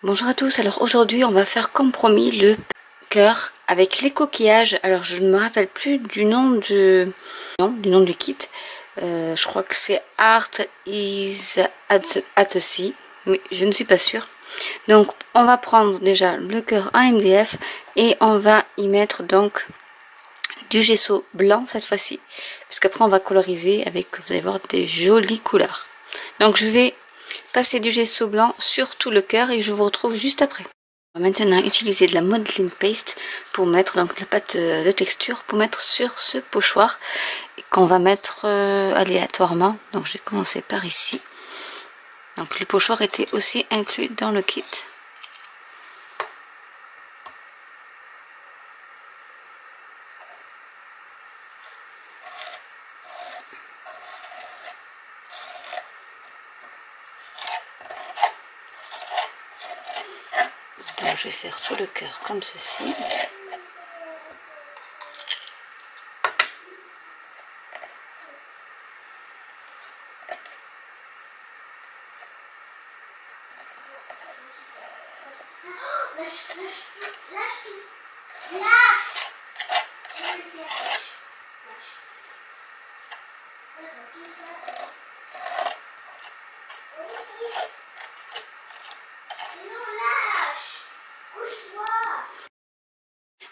Bonjour à tous, alors aujourd'hui on va faire comme promis le cœur avec les coquillages. Alors je ne me rappelle plus du nom du kit. Je crois que c'est Art is at the Sea, mais je ne suis pas sûre. Donc on va prendre déjà le cœur en MDF et on va y mettre donc du gesso blanc cette fois-ci, puisqu'après on va coloriser avec, vous allez voir, des jolies couleurs. Donc je vais passer du gesso blanc sur tout le cœur et je vous retrouve juste après. On va maintenant utiliser de la modeling paste pour mettre donc la pâte de texture pour mettre sur ce pochoir qu'on va mettre aléatoirement. Donc je vais commencer par ici. Donc le pochoir était aussi inclus dans le kit. Donc je vais faire tout le cœur comme ceci.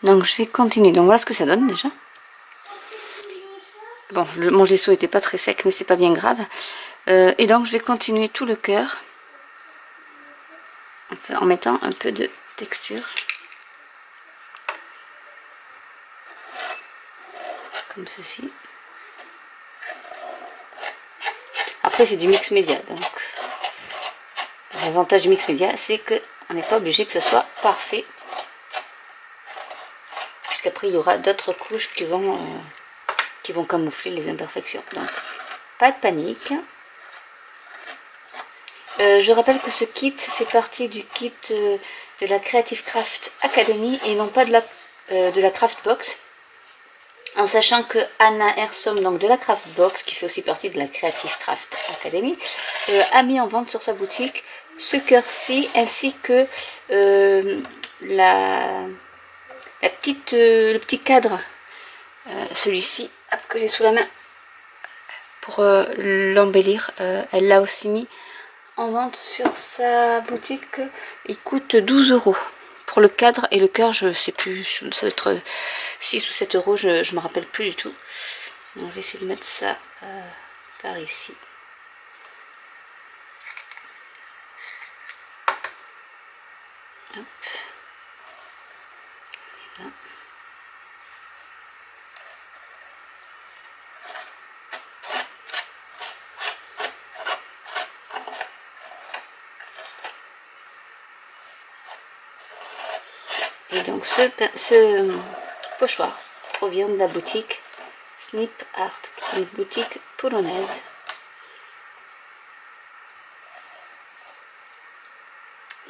Donc je vais continuer. Donc voilà ce que ça donne déjà. Bon, mon gesso n'était pas très sec, mais c'est pas bien grave. Et donc je vais continuer tout le cœur en mettant un peu de texture. Comme ceci. Après c'est du mix média, donc l'avantage du mix média c'est qu'on n'est pas obligé que ce soit parfait, puisqu'après il y aura d'autres couches qui vont camoufler les imperfections. Donc pas de panique. Je rappelle que ce kit fait partie du kit de la Creative Craft Academy et non pas de la Craft Box. En sachant que Anna Hersom, donc de la Craft Box, qui fait aussi partie de la Creative Craft Academy, a mis en vente sur sa boutique ce cœur-ci, ainsi que le petit cadre, celui-ci, que j'ai sous la main, pour l'embellir. Elle l'a aussi mis en vente sur sa boutique. Il coûte 12 € pour le cadre, et le cœur, je sais plus, ça doit être 6 ou 7 €, je me rappelle plus du tout. Donc, je vais essayer de mettre ça par ici. Hop. Voilà. Et donc ce pochoir provient de la boutique Snip Art, une boutique polonaise.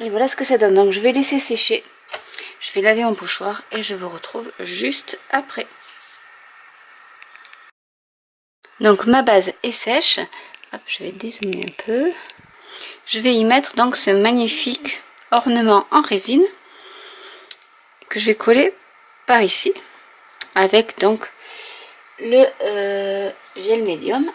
Et voilà ce que ça donne. Donc je vais laisser sécher, je vais laver mon pochoir et je vous retrouve juste après. Donc ma base est sèche. Hop, je vais dézoomer un peu. Je vais y mettre donc ce magnifique ornement en résine que je vais coller par ici avec donc le gel médium.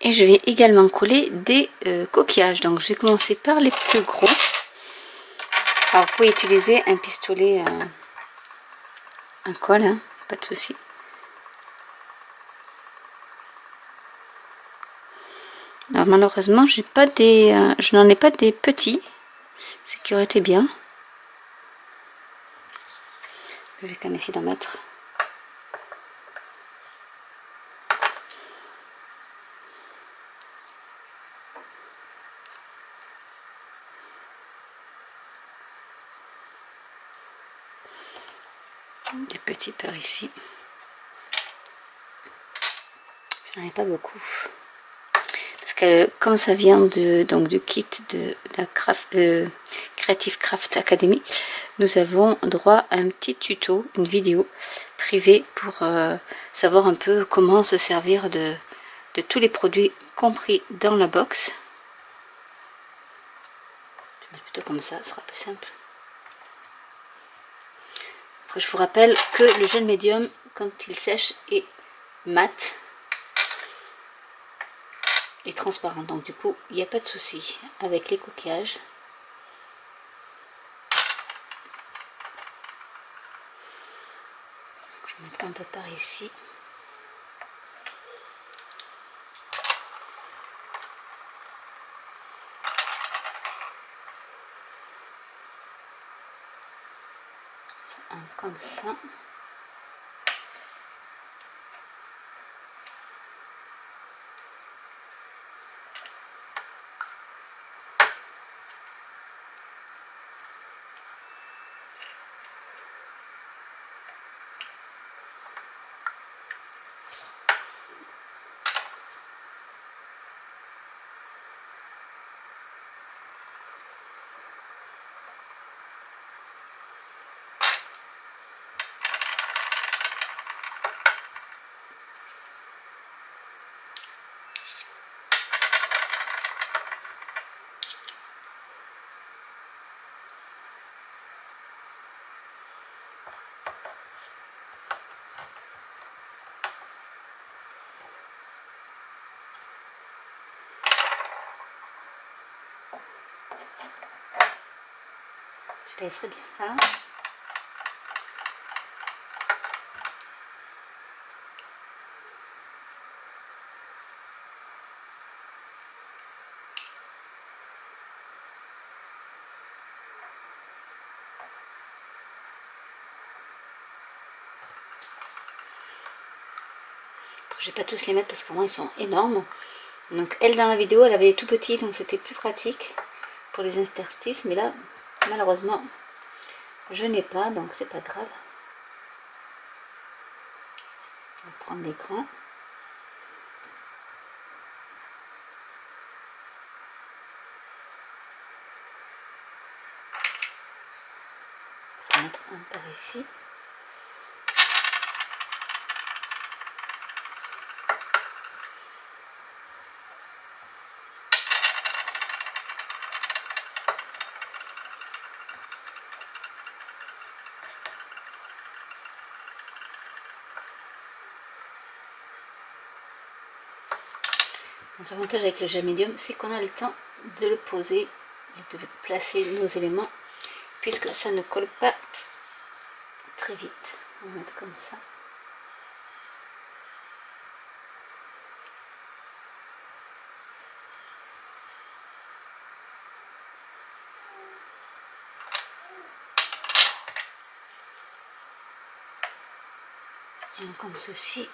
Et je vais également coller des coquillages. Donc je vais commencer par les plus gros. Alors vous pouvez utiliser un pistolet, un colle, hein, pas de souci. Alors malheureusement je n'en ai pas des petits, ce qui aurait été bien. Je vais quand même essayer d'en mettre. Des petits par ici. J'en ai pas beaucoup. Parce que comme ça vient du kit de la Creative Craft Academy, nous avons droit à un petit tuto, une vidéo privée pour savoir un peu comment se servir de de tous les produits compris dans la box. Je vais mettre plutôt comme ça, ce sera plus simple. Après, je vous rappelle que le gel médium, quand il sèche, est mat et transparent. Donc du coup, il n'y a pas de souci avec les coquillages. Je vais mettre un peu par ici. Un comme ça. Je laisserai bien là. Je vais pas tous les mettre parce que moi ils sont énormes. Donc elle dans la vidéo elle avait les tout petits, donc c'était plus pratique pour les interstices, mais là malheureusement je n'ai pas, donc c'est pas grave. Je vais prendre des grands. Je vais mettre un par ici. L'avantage avec le gel médium, c'est qu'on a le temps de le poser et de placer nos éléments, puisque ça ne colle pas très vite. On va mettre comme ça. Et comme ceci.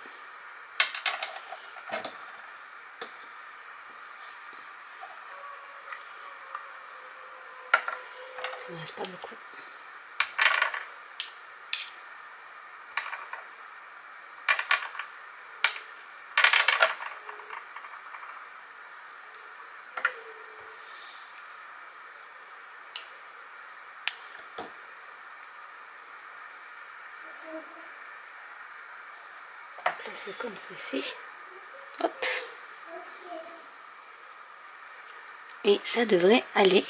Il ne reste pas beaucoup. On va placer comme ceci. Hop. Et ça devrait aller.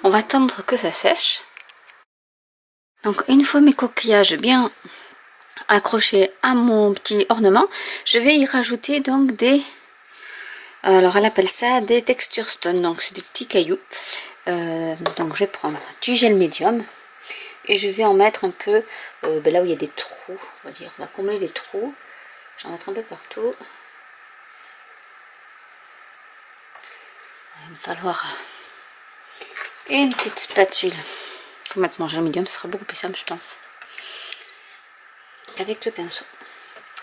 On va attendre que ça sèche. Donc une fois mes coquillages bien accrochés à mon petit ornement, je vais y rajouter donc des... Alors elle appelle ça des texture stones, donc c'est des petits cailloux. Donc je vais prendre du gel médium et je vais en mettre un peu là où il y a des trous, on va dire. On va combler les trous. Je vais en mettre un peu partout. Il va me falloir une petite spatule pour mettre mon gel médium, ce sera beaucoup plus simple je pense qu'avec le pinceau.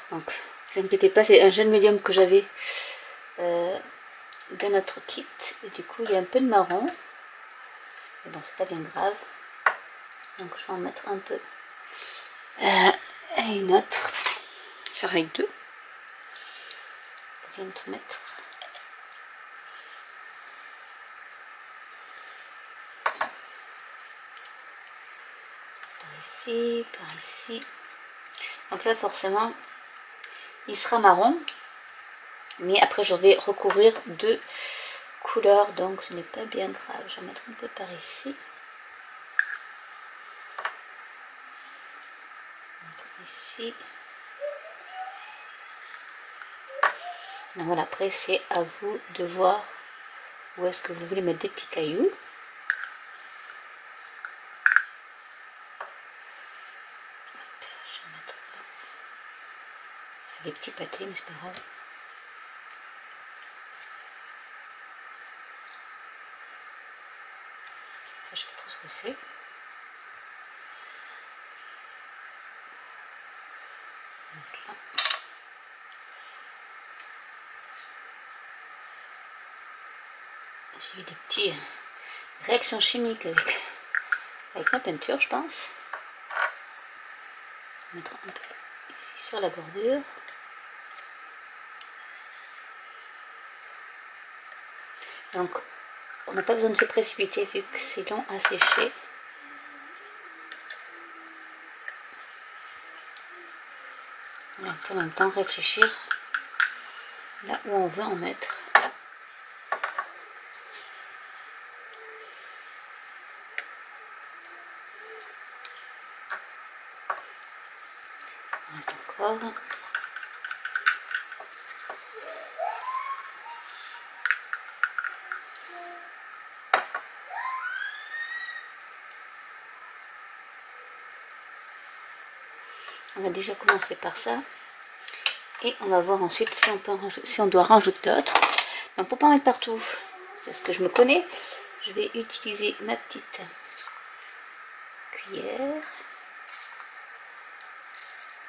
Donc ne vous inquiétez pas, c'est un gel médium que j'avais dans notre kit et du coup il y a un peu de marron, mais bon c'est pas bien grave, donc je vais en mettre un peu et une autre, faire avec deux. Je viens de tout mettre. Ici, par ici. Donc là forcément il sera marron Mais après je vais recouvrir de couleurs, donc ce n'est pas bien grave. Je vais mettre un peu par ici. Ici. Donc voilà, après c'est à vous de voir où est-ce que vous voulez mettre des petits cailloux. Je vais mettre là. Des petits pâtés, mais c'est pas grave. Ça, je sais pas trop ce que c'est. J'ai eu des petites réactions chimiques avec ma peinture, je pense. Je vais mettre un peu ici sur la bordure. Donc, on n'a pas besoin de se précipiter vu que c'est long à sécher. Et on peut en même temps réfléchir là où on veut en mettre. Il reste encore. On va déjà commencer par ça. Et on va voir ensuite si on peut si on doit rajouter d'autres. Donc pour pas en mettre partout, parce que je me connais, je vais utiliser ma petite cuillère.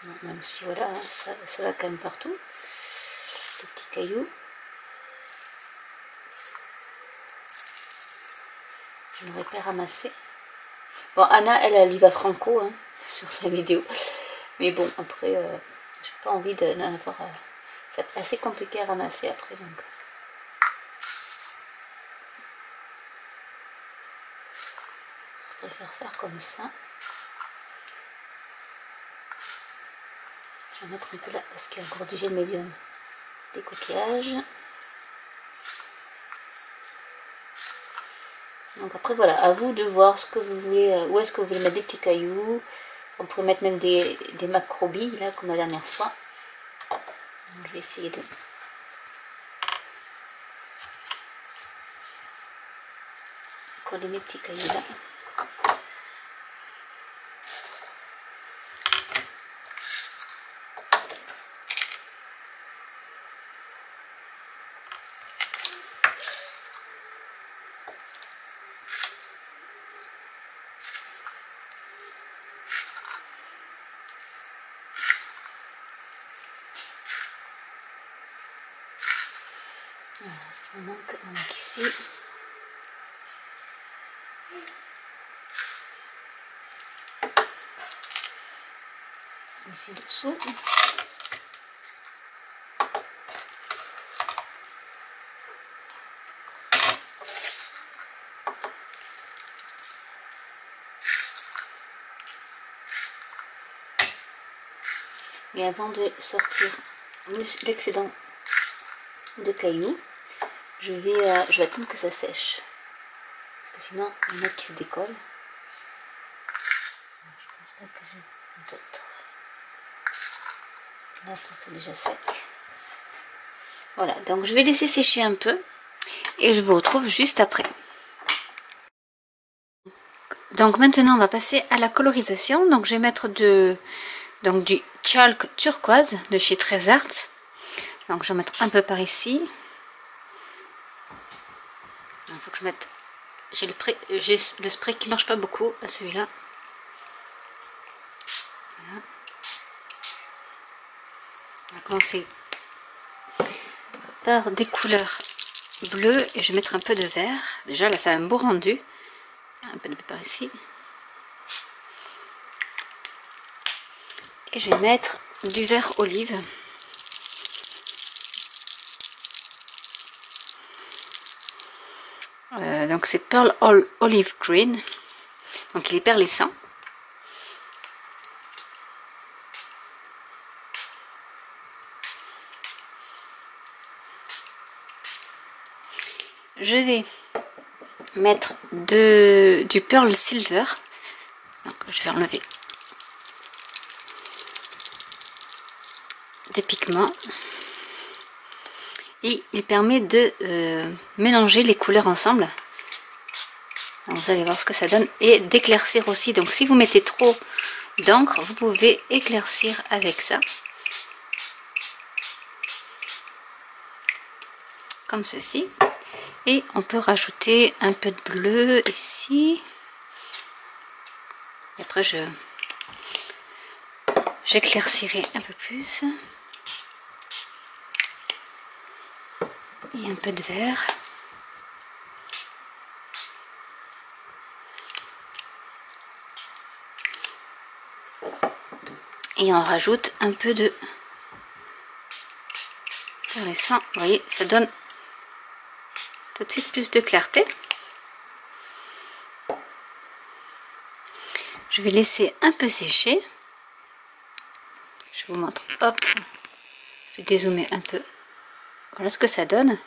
Non, même si voilà, ça va quand même partout. Des petits cailloux. Je n'aurais pas ramassé. Bon, Anna, elle y va franco hein, sur sa vidéo. Mais bon, après, j'ai pas envie d'en avoir. C'est assez compliqué à ramasser après. Donc. Je préfère faire comme ça. Je vais mettre un peu là parce qu'il y a encore du gel médium. Des coquillages. Donc après voilà, à vous de voir ce que vous voulez, où est-ce que vous voulez mettre des petits cailloux. On pourrait mettre même des macrobilles là comme la dernière fois. Donc, je vais essayer de coller mes petits cailloux là. Voilà, ce qui me manque ici. Ici dessous. Et avant de sortir l'excédent de cailloux, je vais attendre que ça sèche. Parce que sinon, il y en a qui se décollent. Je pense pas que j'ai d'autres. Là, c'est déjà sec. Voilà, donc je vais laisser sécher un peu. Et je vous retrouve juste après. Donc maintenant, on va passer à la colorisation. Donc je vais mettre du chalk turquoise de chez Trésart. Donc je vais mettre un peu par ici. Il faut que je mette... J'ai le spray qui marche pas beaucoup à celui-là. Voilà. On va commencer par des couleurs bleues et je vais mettre un peu de vert. Déjà là, ça a un beau rendu. Un peu de par ici. Et je vais mettre du vert olive. Donc c'est Pearl Olive Green. Donc il est perlissant. je vais mettre du Pearl Silver. Donc, je vais enlever des pigments. Et il permet de mélanger les couleurs ensemble. Donc, vous allez voir ce que ça donne. Et d'éclaircir aussi. Donc si vous mettez trop d'encre, vous pouvez éclaircir avec ça. Comme ceci. Et on peut rajouter un peu de bleu ici. Et après j'éclaircirai un peu plus. Et un peu de vert. Et on rajoute un peu de fluorescent. Vous voyez, ça donne tout de suite plus de clarté. Je vais laisser un peu sécher. Je vous montre. Hop. Je vais dézoomer un peu. Voilà ce que ça donne.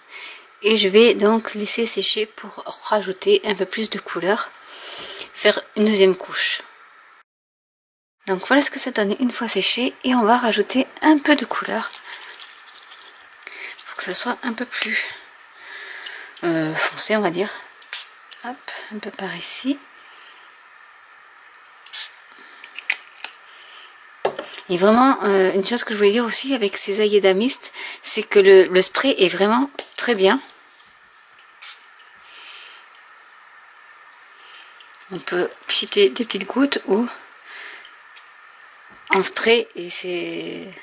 Et je vais donc laisser sécher pour rajouter un peu plus de couleur. Faire une deuxième couche. Donc voilà ce que ça donne une fois séché. Et on va rajouter un peu de couleur. Pour que ça soit un peu plus foncé, on va dire. Hop, un peu par ici. Et vraiment, une chose que je voulais dire aussi avec ces Ayeda Mist, c'est que le spray est vraiment très bien. On peut pchiter des petites gouttes ou en spray et c'est...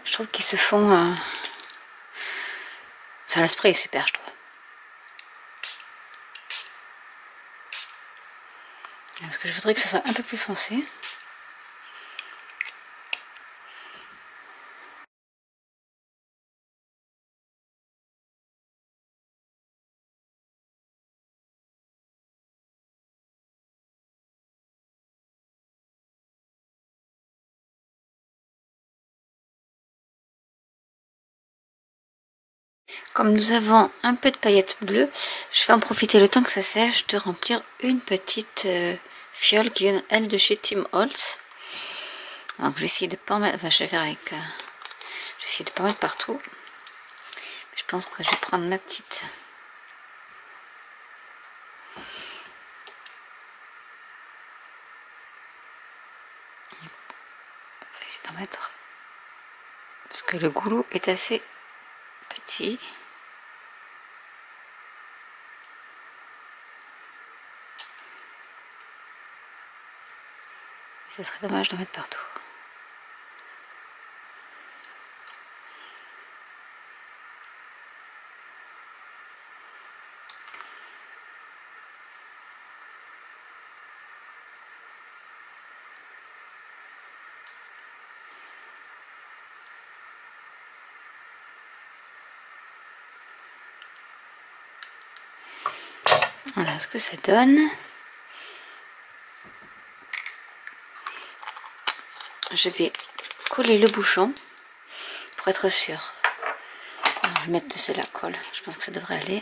Je trouve qu'ils se font... Enfin, le spray est super, je trouve. Parce que je voudrais que ça soit un peu plus foncé. Comme nous avons un peu de paillettes bleues, je vais en profiter le temps que ça sèche de remplir une petite fiole qui vient elle de chez Tim Holtz. Donc je vais essayer de pas en mettre, enfin je vais faire avec, je vais essayer de pas en mettre partout. Je pense que je vais prendre ma petite. Je vais essayer d'en mettre parce que le goulot est assez petit. Ce serait dommage d'en mettre partout. Voilà ce que ça donne. Je vais coller le bouchon pour être sûr. Alors, je vais mettre de la colle. Je pense que ça devrait aller.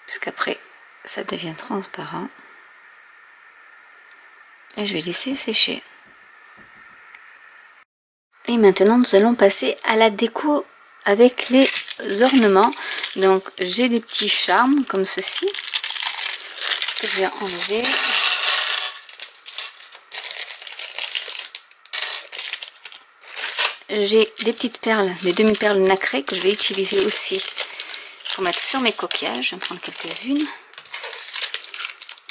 Puisqu'après ça devient transparent. Et je vais laisser sécher. Et maintenant nous allons passer à la déco avec les ornements. Donc j'ai des petits charmes comme ceci que je vais enlever. J'ai des petites perles, des demi-perles nacrées que je vais utiliser aussi pour mettre sur mes coquillages. Je vais en prendre quelques-unes.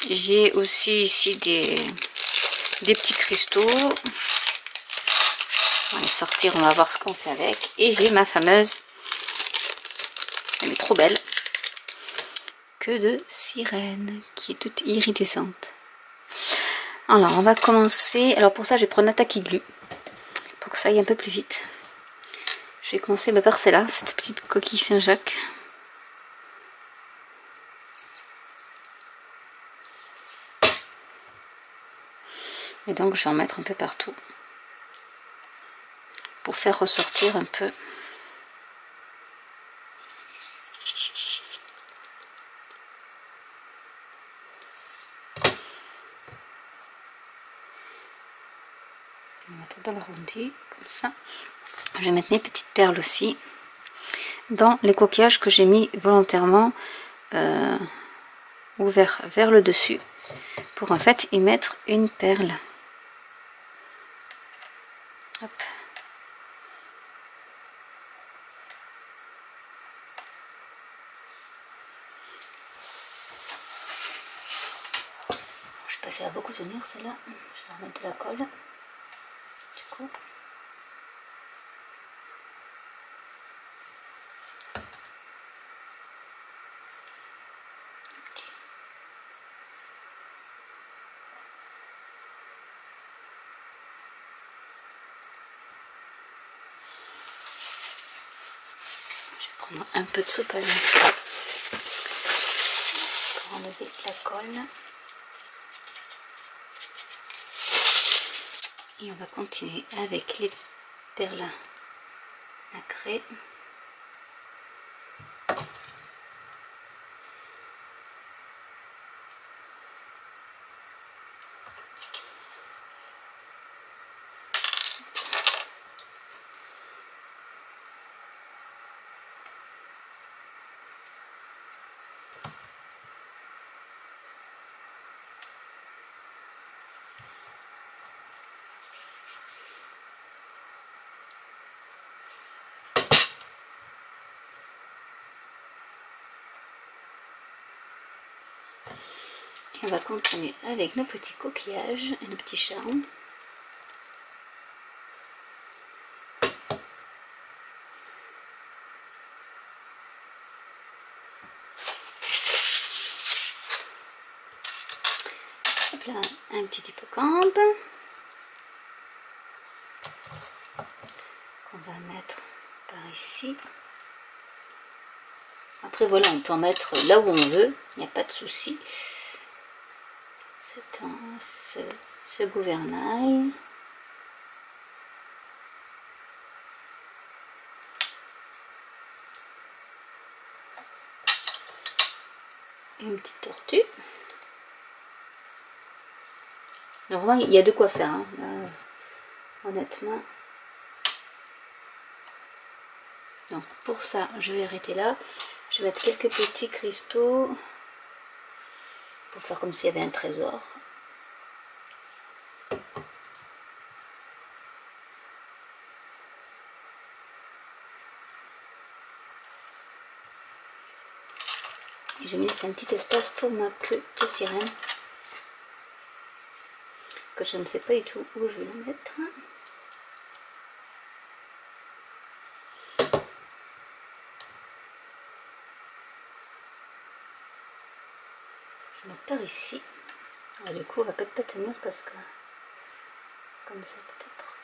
J'ai aussi ici des petits cristaux. On va les sortir, on va voir ce qu'on fait avec. Et j'ai ma fameuse, elle est trop belle, queue de sirène qui est toute iridescente. Alors on va commencer. Alors pour ça je vais prendre un Tacky Glue pour que ça aille un peu plus vite. Je vais commencer par celle-là, cette petite coquille Saint-Jacques. Et donc je vais en mettre un peu partout pour faire ressortir un peu. Je vais mettre dans l'arrondi comme ça. Je vais mettre mes petites perles aussi dans les coquillages que j'ai mis volontairement ouverts vers le dessus pour en fait y mettre une perle. Hop. Je sais pas si elle va beaucoup tenir celle-là. Je vais remettre de la colle. Du coup. Un peu de soupe à l'eau pour enlever la colle et on va continuer avec les perles nacrées. Et on va continuer avec nos petits coquillages et nos petits charmes. Hop là, un petit hippocampe qu'on va mettre par ici. Après voilà, on peut en mettre là où on veut, il n'y a pas de souci. C'est ce gouvernail. Une petite tortue. Normalement, il y a de quoi faire, hein. Là, honnêtement. Donc pour ça, je vais arrêter là. Je vais mettre quelques petits cristaux pour faire comme s'il y avait un trésor. Et je vais laisser un petit espace pour ma queue de sirène, que je ne sais pas du tout où je vais la mettre. Je vais mettre par ici. Alors, du coup, on va peut-être pas tenir parce que comme ça peut-être.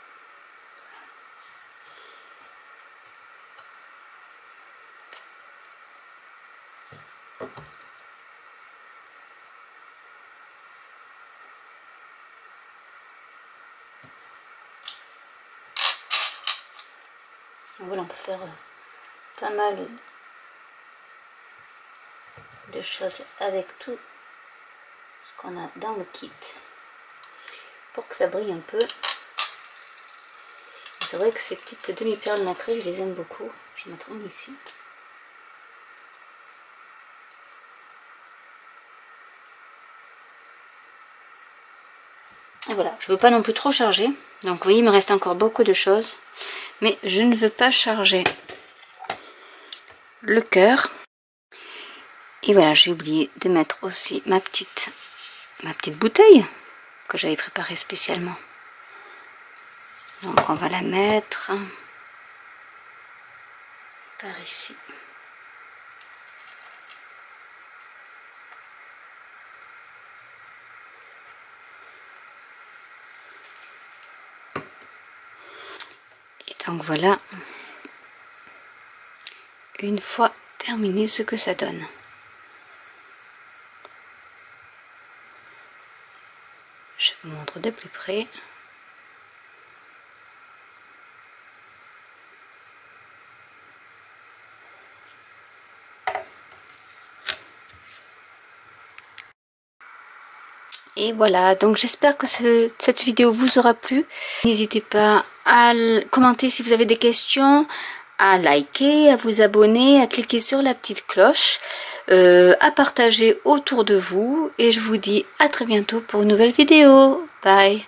Donc voilà, on peut faire pas mal de choses avec tout ce qu'on a dans le kit pour que ça brille un peu. C'est vrai que ces petites demi-perles nacrées, je les aime beaucoup. Je vais mettre une ici. Et voilà, je ne veux pas non plus trop charger. Donc vous voyez, il me reste encore beaucoup de choses. Mais je ne veux pas charger le cœur. Et voilà, j'ai oublié de mettre aussi ma petite bouteille que j'avais préparée spécialement. Donc on va la mettre par ici. Et donc voilà, une fois terminé, ce que ça donne. Je vous montre de plus près. Et voilà, donc j'espère que cette vidéo vous aura plu. N'hésitez pas à commenter si vous avez des questions, à liker, à vous abonner, à cliquer sur la petite cloche, à partager autour de vous. Et je vous dis à très bientôt pour une nouvelle vidéo. Bye!